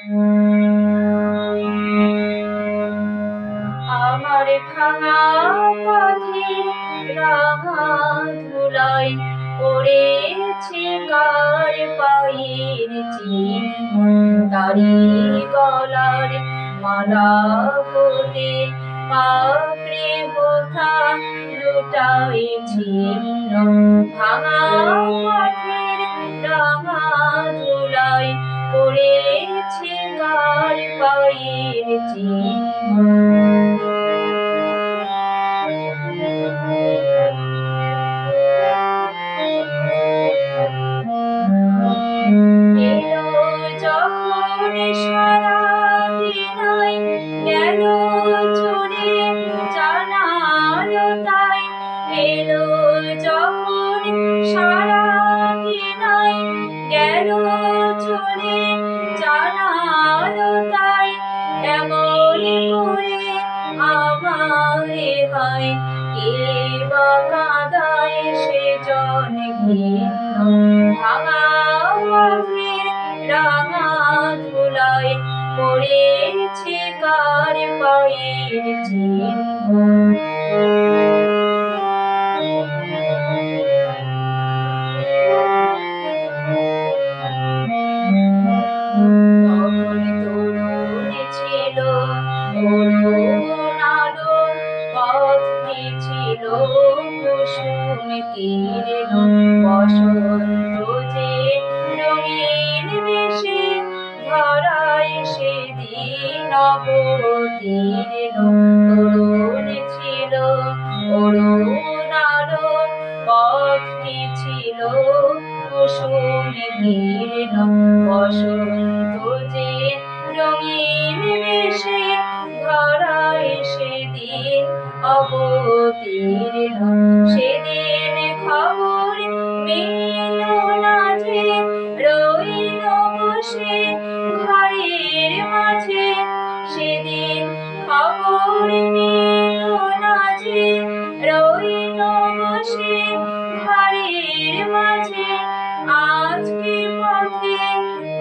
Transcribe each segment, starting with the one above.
আমার ভাঙা পথের রাঙা ধুলায় পড়েছে কার পায়ের চিহ্ন, তারি গলার মালা হতে পাপড়ি বোথা লুটায় ছিন্ন। ভাঙা পথের রাঙা ধুলায় পড়েছে কার পায়ের চিহ্ন। এলো যখন সারা বিনায় গেল চলে জানার তাই, এলো যখন সারা বিনায় গেল চলে জানার তাই, এমন করে আমারে হয় কে বা কাঁদায় সেজন ঘৃণ্য। ভাঙা পথের রাঙা ধুলায় পড়েছে কার পায়ের চিহ্ন। তখন তরুণী ছিল তরুণ আলো, পথটি ছিল কুসুম তীর্ণ। বসন্ত যে রঙিন বেশে ধরায় সেদিন অবতীর্ণ। তরুণ ছিল অরুণ আলো, পথটি ছিল কুসুম তীর্ণ। বসন্ত যে রঙিন বেশে ধরায় সেদিন অবতীর্ণ। সেদিন খবর মিলল না যে রইল বসে ঘরের মাঝে, সেদিন খবর মিলল না যে রইল বসে ঘরের মাঝে। আজকে পথে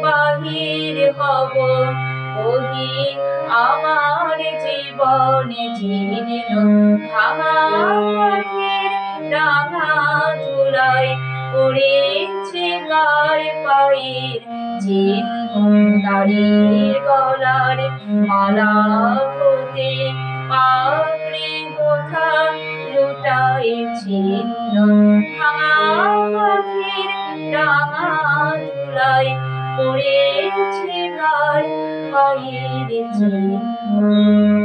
বাহির হব ওহি আমার জীবন জীর্ণ। ভাঙা পথের রাঙা ধুলায় পড়েছে কার পায়ের চিহ্ন, তারি গলার মালা হতে পাপড়ি বোথা লুটায় ছিন্ন। ভাঙা পথের রাঙা ধুলায় পড়েছে কার পায়ের চিহ্ন।